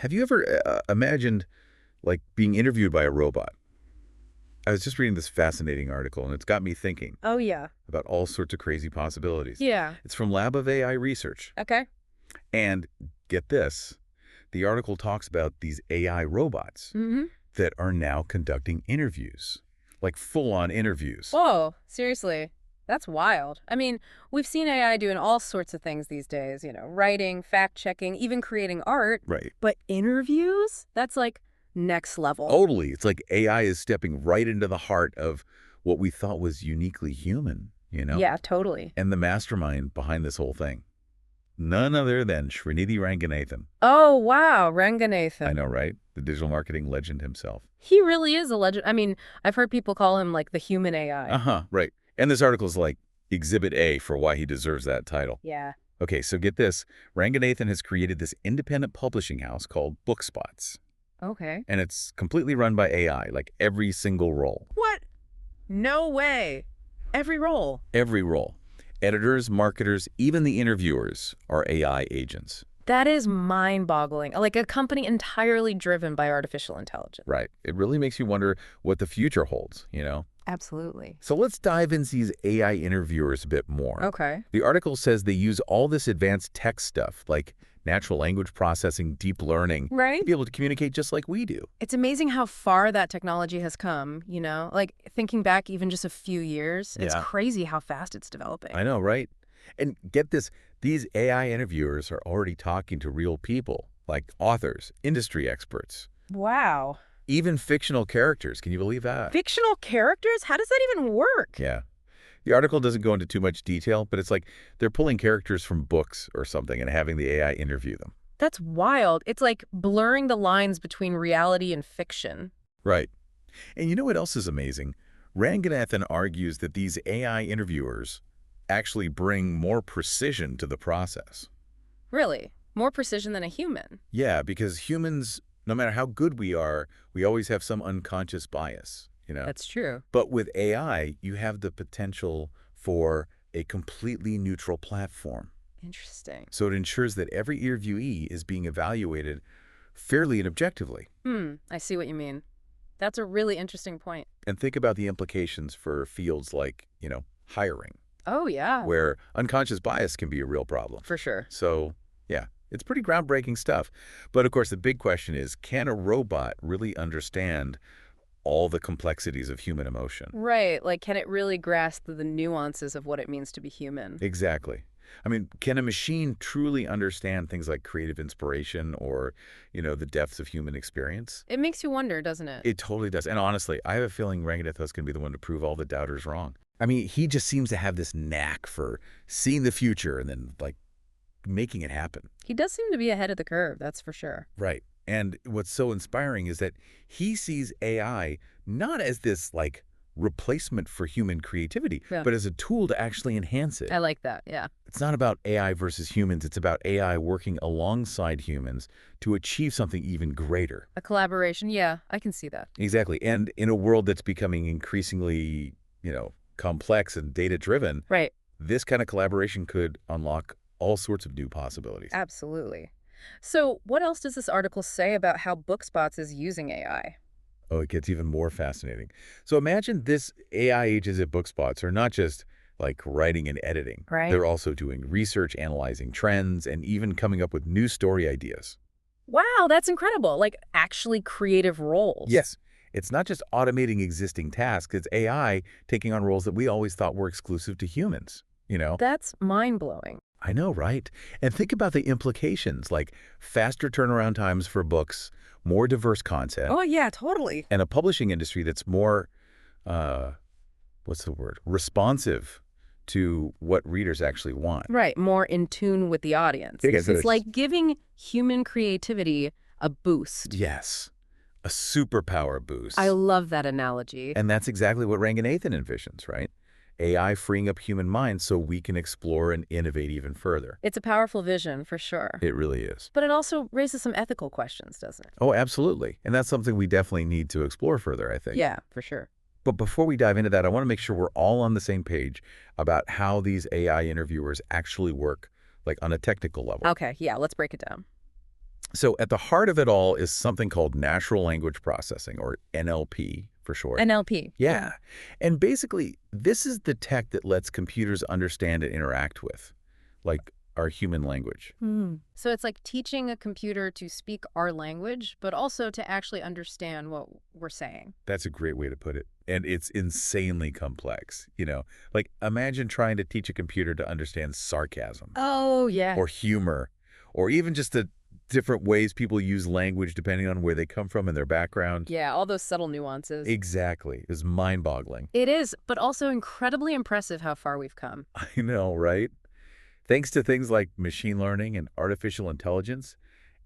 Have you ever imagined, like, being interviewed by a robot? I was just reading this fascinating article, and it's got me thinking Oh, yeah. about all sorts of crazy possibilities. Yeah. It's from Lab of AI Research. Okay. And get this, the article talks about these AI robots Mm-hmm. that are now conducting interviews, like full-on interviews. Whoa, seriously. That's wild. I mean, we've seen AI doing all sorts of things these days, writing, fact-checking, even creating art. Right. But interviews? That's like next level. Totally. It's like AI is stepping right into the heart of what we thought was uniquely human. Yeah, totally. And the mastermind behind this whole thing, none other than Srinidhi Ranganathan. Oh, wow, I Ranganathan. know, right? The digital marketing legend himself. He really is a legend. I mean, I've heard people call him like the human AI. Uh-huh, right. And this article is like Exhibit A for why he deserves that title. Yeah. Okay, so get this. Ranganathan has created this independent publishing house called Bookspotz. Okay. And it's completely run by AI, like every single role. What? No way. Every role. Every role. Editors, marketers, even the interviewers are AI agents. That is mind-boggling. Like a company entirely driven by artificial intelligence. Right. It really makes you wonder what the future holds. Absolutely. So let's dive into these AI interviewers a bit more. Okay. The article says they use all this advanced tech stuff, like natural language processing, deep learning, Right? to be able to communicate just like we do. It's amazing how far that technology has come, Like thinking back even just a few years, it's Yeah. crazy how fast it's developing. I know, right? And get this, these AI interviewers are already talking to real people, like authors, industry experts, Wow. even fictional characters. Can you believe that? Fictional characters? How does that even work? Yeah. The article doesn't go into too much detail, but it's like they're pulling characters from books or something and having the AI interview them. That's wild. It's like blurring the lines between reality and fiction. Right. And you know what else is amazing? Ranganathan argues that these AI interviewers actually bring more precision to the process. Really? More precision than a human. Yeah, because humans, no matter how good we are, we always have some unconscious bias. That's true. But with AI, you have the potential for a completely neutral platform. Interesting. So it ensures that every interviewee is being evaluated fairly and objectively. I see what you mean. That's a really interesting point. And think about the implications for fields like, hiring, Oh, yeah. where unconscious bias can be a real problem. For sure. So, yeah, it's pretty groundbreaking stuff. But, of course, the big question is, can a robot really understand all the complexities of human emotion? Right. Like, can it really grasp the nuances of what it means to be human? Exactly. I mean, can a machine truly understand things like creative inspiration or, the depths of human experience? It makes you wonder, doesn't it? It totally does. And honestly, I have a feeling Ranganathan's going to be the one to prove all the doubters wrong. I mean, he just seems to have this knack for seeing the future and then, making it happen. He does seem to be ahead of the curve, that's for sure. Right. And what's so inspiring is that he sees AI not as this, replacement for human creativity, Yeah. but as a tool to actually enhance it. I like that, yeah. It's not about AI versus humans. It's about AI working alongside humans to achieve something even greater. A collaboration, yeah, I can see that. Exactly. And in a world that's becoming increasingly, complex and data-driven, Right. this kind of collaboration could unlock all sorts of new possibilities. Absolutely. So what else does this article say about how Bookspotz is using AI? Oh, it gets even more fascinating. So imagine this AI agents at Bookspotz are not just writing and editing. Right. They're also doing research, analyzing trends, and even coming up with new story ideas. Wow, that's incredible. Like actually creative roles. Yes, it's not just automating existing tasks. It's AI taking on roles that we always thought were exclusive to humans. That's mind-blowing. I know, right? And think about the implications, like faster turnaround times for books, more diverse content, Oh, yeah, totally. and a publishing industry that's more, what's the word, responsive to what readers actually want. Right, more in tune with the audience. Yeah, It's so it's- like giving human creativity a boost. Yes, a superpower boost. I love that analogy. And that's exactly what Ranganathan envisions, right? AI freeing up human minds so we can explore and innovate even further. It's a powerful vision, for sure. It really is. But it also raises some ethical questions, doesn't it? Oh, absolutely. And that's something we definitely need to explore further, I think. Yeah, for sure. But before we dive into that, I want to make sure we're all on the same page about how these AI interviewers actually work, on a technical level. Okay, yeah, let's break it down. So at the heart of it all is something called natural language processing, or NLP for short. NLP. Yeah. Yeah. And basically, this is the tech that lets computers understand and interact with, like our human language. So it's like teaching a computer to speak our language, but also to actually understand what we're saying. That's a great way to put it. And it's insanely complex, Like, imagine trying to teach a computer to understand sarcasm Oh, yeah. or humor, or even just the different ways people use language depending on where they come from and their background. Yeah, all those subtle nuances. Exactly. It's mind-boggling. It is, but also incredibly impressive how far we've come. I know, right? Thanks to things like machine learning and artificial intelligence,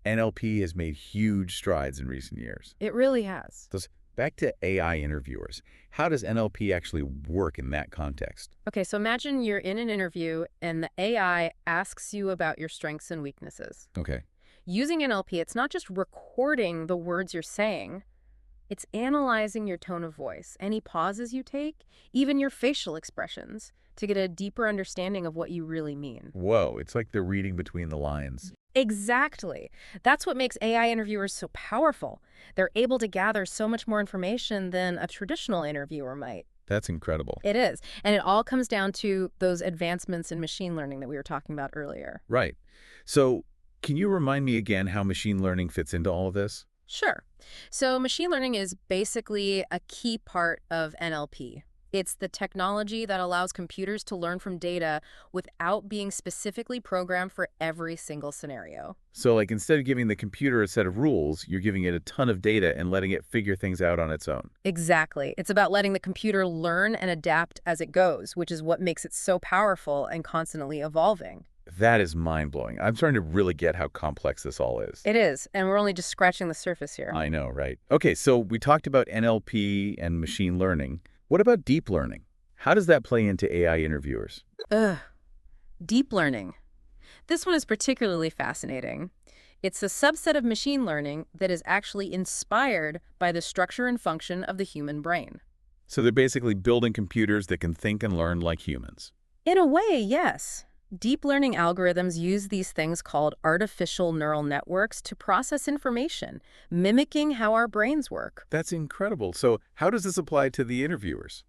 NLP has made huge strides in recent years. It really has. So back to AI interviewers. How does NLP actually work in that context? Okay, so imagine you're in an interview and the AI asks you about your strengths and weaknesses. Okay. Using NLP, it's not just recording the words you're saying, it's analyzing your tone of voice, any pauses you take, even your facial expressions, to get a deeper understanding of what you really mean. Whoa, it's like they're reading between the lines. Exactly. That's what makes AI interviewers so powerful. They're able to gather so much more information than a traditional interviewer might. That's incredible. It is. And it all comes down to those advancements in machine learning that we were talking about earlier. Right. So can you remind me again how machine learning fits into all of this? Sure. So machine learning is basically a key part of NLP. It's the technology that allows computers to learn from data without being specifically programmed for every single scenario. So like instead of giving the computer a set of rules, you're giving it a ton of data and letting it figure things out on its own. Exactly. It's about letting the computer learn and adapt as it goes, which is what makes it so powerful and constantly evolving. That is mind-blowing. I'm starting to really get how complex this all is. It is, and we're only just scratching the surface here. I know, right? Okay, so we talked about NLP and machine learning. What about deep learning? How does that play into AI interviewers? Ugh. Deep learning. This one is particularly fascinating. It's a subset of machine learning that is actually inspired by the structure and function of the human brain. So they're basically building computers that can think and learn like humans. In a way, yes. Deep learning algorithms use these things called artificial neural networks to process information, mimicking how our brains work. That's incredible. So how does this apply to the interviewers?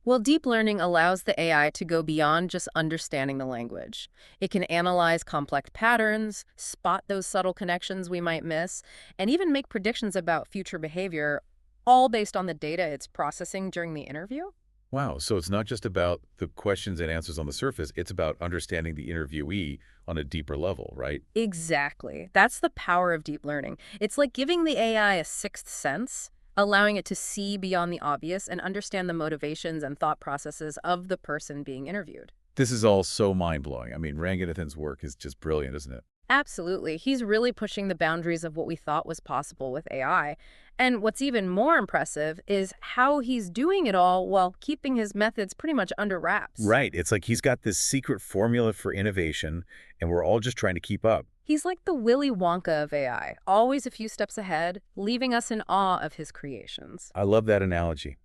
Well, deep learning allows the AI to go beyond just understanding the language. It can analyze complex patterns, spot those subtle connections we might miss, and even make predictions about future behavior, all based on the data it's processing during the interview. Wow, so it's not just about the questions and answers on the surface, it's about understanding the interviewee on a deeper level, right? Exactly. That's the power of deep learning. It's like giving the AI a sixth sense, allowing it to see beyond the obvious and understand the motivations and thought processes of the person being interviewed. This is all so mind-blowing. I mean, Ranganathan's work is just brilliant, isn't it? Absolutely. He's really pushing the boundaries of what we thought was possible with AI. And what's even more impressive is how he's doing it all while keeping his methods pretty much under wraps. Right. It's like he's got this secret formula for innovation, and we're all just trying to keep up. He's like the Willy Wonka of AI, always a few steps ahead, leaving us in awe of his creations. I love that analogy.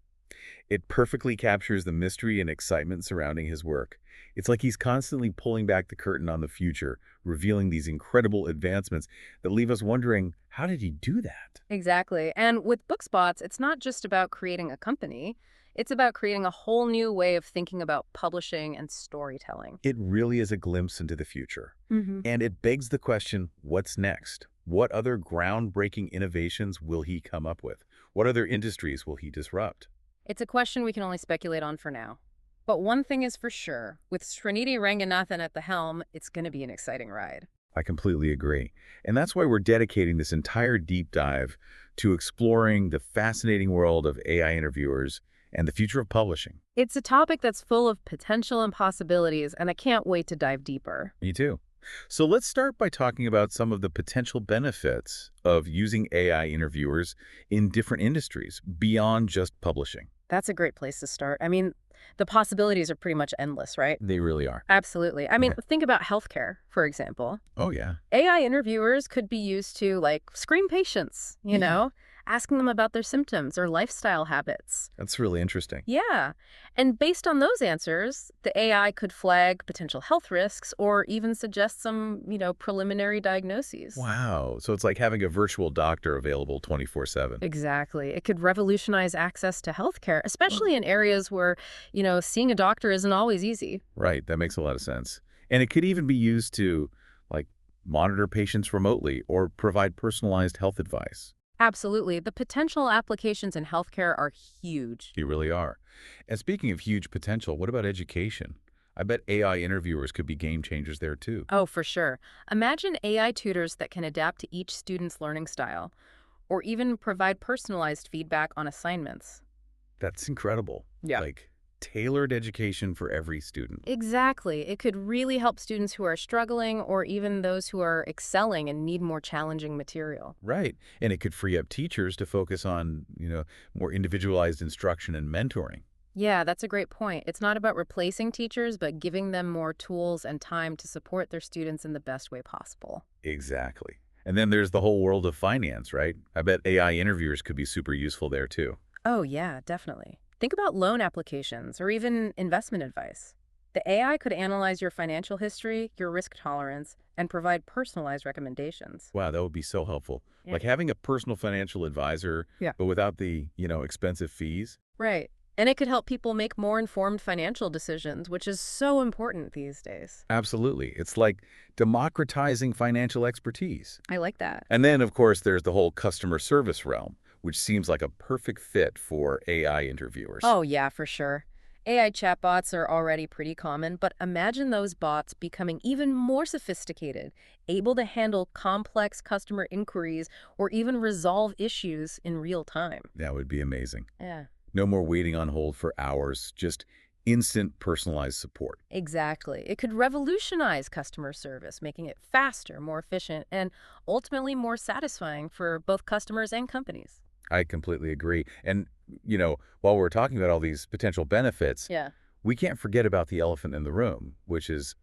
It perfectly captures the mystery and excitement surrounding his work. It's like he's constantly pulling back the curtain on the future, revealing these incredible advancements that leave us wondering, how did he do that? Exactly. And with Bookspotz, it's not just about creating a company. It's about creating a whole new way of thinking about publishing and storytelling. It really is a glimpse into the future. And it begs the question, what's next? What other groundbreaking innovations will he come up with? What other industries will he disrupt? It's a question we can only speculate on for now. But one thing is for sure, with Srinidhi Ranganathan at the helm, it's going to be an exciting ride. I completely agree. And that's why we're dedicating this entire deep dive to exploring the fascinating world of AI interviewers and the future of publishing. It's a topic that's full of potential and possibilities, and I can't wait to dive deeper. Me too. So let's start by talking about some of the potential benefits of using AI interviewers in different industries beyond just publishing. That's a great place to start. I mean, the possibilities are pretty much endless, right? They really are. Absolutely. I mean, think about healthcare, for example. Oh, yeah. AI interviewers could be used to, like, screen patients, you know, asking them about their symptoms or lifestyle habits. That's really interesting. Yeah. And based on those answers, the AI could flag potential health risks or even suggest some, preliminary diagnoses. Wow. So it's like having a virtual doctor available 24/7. Exactly. It could revolutionize access to healthcare, especially in areas where, seeing a doctor isn't always easy. Right. That makes a lot of sense. And it could even be used to, like, monitor patients remotely or provide personalized health advice. Absolutely. The potential applications in healthcare are huge. You really are. And speaking of huge potential, what about education? I bet AI interviewers could be game changers there too. Oh, for sure. Imagine AI tutors that can adapt to each student's learning style, or even provide personalized feedback on assignments. That's incredible. Yeah. Like, tailored education for every student. Exactly. It could really help students who are struggling or even those who are excelling and need more challenging material. Right. And it could free up teachers to focus on, more individualized instruction and mentoring. Yeah, that's a great point. It's not about replacing teachers, but giving them more tools and time to support their students in the best way possible. Exactly. And then there's the whole world of finance, right? I bet AI interviewers could be super useful there too. Oh, yeah, definitely. Think about loan applications or even investment advice. The AI could analyze your financial history, your risk tolerance, and provide personalized recommendations. Wow, that would be so helpful. Yeah. Like having a personal financial advisor, Yeah. but without the, expensive fees. Right. And it could help people make more informed financial decisions, which is so important these days. Absolutely. It's like democratizing financial expertise. I like that. And then, of course, there's the whole customer service realm, which seems like a perfect fit for AI interviewers. Oh, yeah, for sure. AI chatbots are already pretty common, but imagine those bots becoming even more sophisticated, able to handle complex customer inquiries or even resolve issues in real time. That would be amazing. Yeah. No more waiting on hold for hours, just instant personalized support. Exactly. It could revolutionize customer service, making it faster, more efficient, and ultimately more satisfying for both customers and companies. I completely agree. And, while we're talking about all these potential benefits, Yeah. we can't forget about the elephant in the room, which is,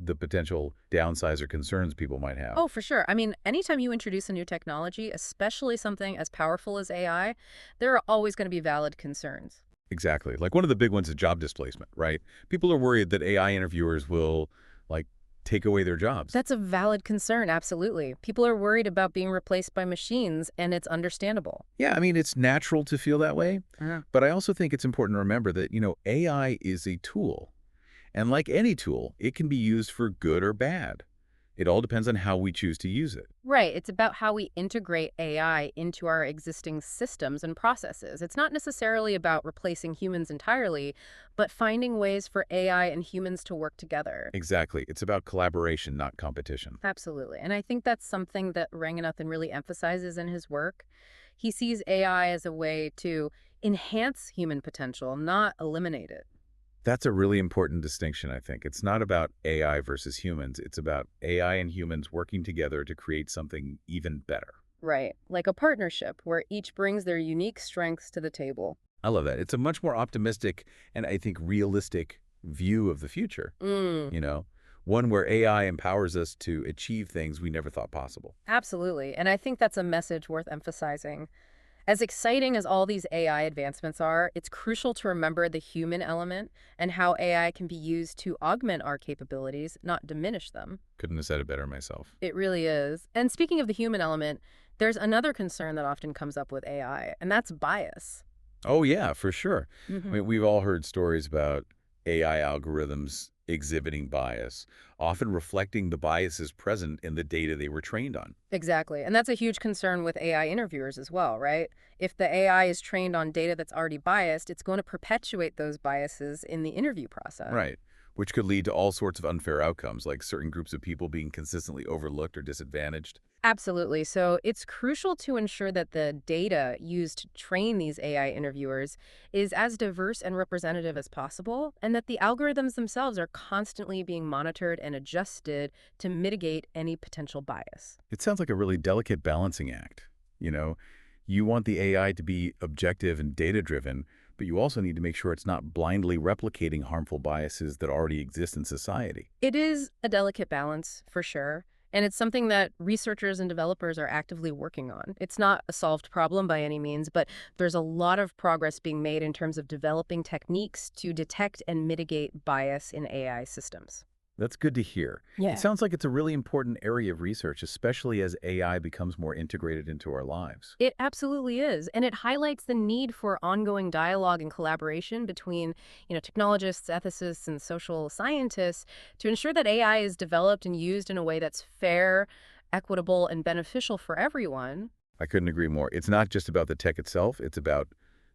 the potential downsides or concerns people might have. Oh, for sure. I mean, anytime you introduce a new technology, especially something as powerful as AI, there are always going to be valid concerns. Exactly. Like one of the big ones is job displacement, right? People are worried that AI interviewers will, like, take away their jobs. That's a valid concern, absolutely. People are worried about being replaced by machines, and it's understandable. Yeah, I mean, it's natural to feel that way, Yeah. but I also think it's important to remember that, AI is a tool. And like any tool, it can be used for good or bad. It all depends on how we choose to use it. Right. It's about how we integrate AI into our existing systems and processes. It's not necessarily about replacing humans entirely, but finding ways for AI and humans to work together. Exactly. It's about collaboration, not competition. Absolutely. And I think that's something that Ranganathan really emphasizes in his work. He sees AI as a way to enhance human potential, not eliminate it. That's a really important distinction, I think. It's not about AI versus humans. It's about AI and humans working together to create something even better. Right. Like a partnership where each brings their unique strengths to the table. I love that. It's a much more optimistic and I think realistic view of the future, Mm. one where AI empowers us to achieve things we never thought possible. Absolutely. And I think that's a message worth emphasizing. As exciting as all these AI advancements are, it's crucial to remember the human element and how AI can be used to augment our capabilities, not diminish them. Couldn't have said it better myself. It really is. And speaking of the human element, there's another concern that often comes up with AI, and that's bias. Oh, yeah, for sure. I Hmm. mean, we've all heard stories about AI algorithms exhibiting bias, often reflecting the biases present in the data they were trained on. Exactly. And that's a huge concern with AI interviewers as well, right? If the AI is trained on data that's already biased, it's going to perpetuate those biases in the interview process. Right. Which could lead to all sorts of unfair outcomes, like certain groups of people being consistently overlooked or disadvantaged. Absolutely. So it's crucial to ensure that the data used to train these AI interviewers is as diverse and representative as possible, and that the algorithms themselves are constantly being monitored and adjusted to mitigate any potential bias. It sounds like a really delicate balancing act. You know, you want the AI to be objective and data-driven, but you also need to make sure it's not blindly replicating harmful biases that already exist in society. It is a delicate balance, for sure. And it's something that researchers and developers are actively working on. It's not a solved problem by any means, but there's a lot of progress being made in terms of developing techniques to detect and mitigate bias in AI systems. That's good to hear. It Yeah. sounds like it's a really important area of research, especially as AI becomes more integrated into our lives. It absolutely is, and it highlights the need for ongoing dialogue and collaboration between, technologists, ethicists, and social scientists to ensure that AI is developed and used in a way that's fair, equitable, and beneficial for everyone. I couldn't agree more. It's not just about the tech itself, it's about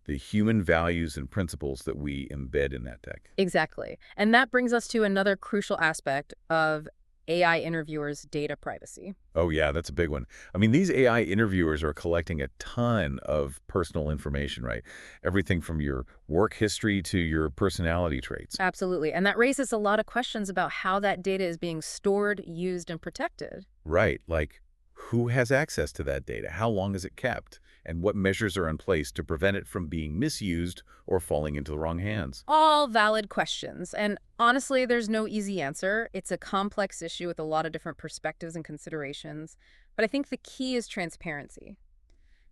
the human values and principles that we embed in that tech. Exactly. And that brings us to another crucial aspect of AI interviewers' data privacy. Oh, yeah, that's a big one. I mean, these AI interviewers are collecting a ton of personal information, right? Everything from your work history to your personality traits. Absolutely. And that raises a lot of questions about how that data is being stored, used, and protected. Right, like who has access to that data? How long is it kept? And what measures are in place to prevent it from being misused or falling into the wrong hands? All valid questions. And honestly, there's no easy answer. It's a complex issue with a lot of different perspectives and considerations. But I think the key is transparency.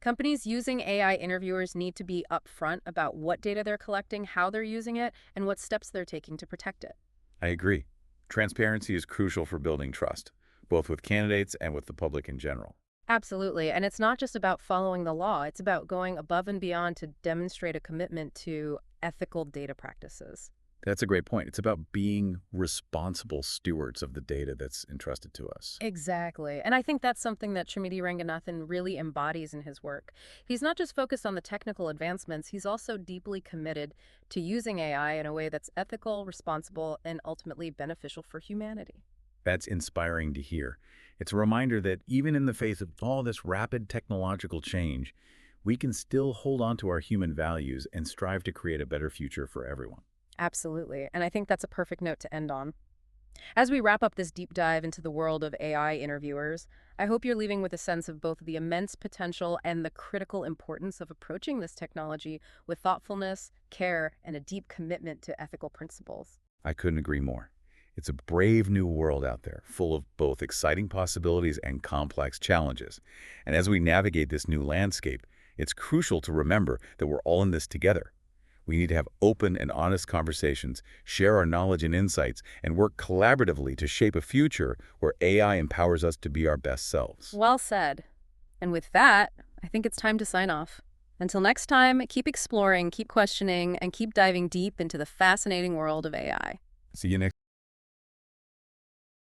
Companies using AI interviewers need to be upfront about what data they're collecting, how they're using it, and what steps they're taking to protect it. I agree. Transparency is crucial for building trust, both with candidates and with the public in general. Absolutely. And it's not just about following the law, it's about going above and beyond to demonstrate a commitment to ethical data practices. That's a great point. It's about being responsible stewards of the data that's entrusted to us. Exactly. And I think that's something that Srinidhi Ranganathan really embodies in his work. He's not just focused on the technical advancements, he's also deeply committed to using AI in a way that's ethical, responsible, and ultimately beneficial for humanity. That's inspiring to hear. It's a reminder that even in the face of all this rapid technological change, we can still hold on to our human values and strive to create a better future for everyone. Absolutely. And I think that's a perfect note to end on. As we wrap up this deep dive into the world of AI interviewers, I hope you're leaving with a sense of both the immense potential and the critical importance of approaching this technology with thoughtfulness, care, and a deep commitment to ethical principles. I couldn't agree more. It's a brave new world out there, full of both exciting possibilities and complex challenges. And as we navigate this new landscape, it's crucial to remember that we're all in this together. We need to have open and honest conversations, share our knowledge and insights, and work collaboratively to shape a future where AI empowers us to be our best selves. Well said. And with that, I think it's time to sign off. Until next time, keep exploring, keep questioning, and keep diving deep into the fascinating world of AI. See you next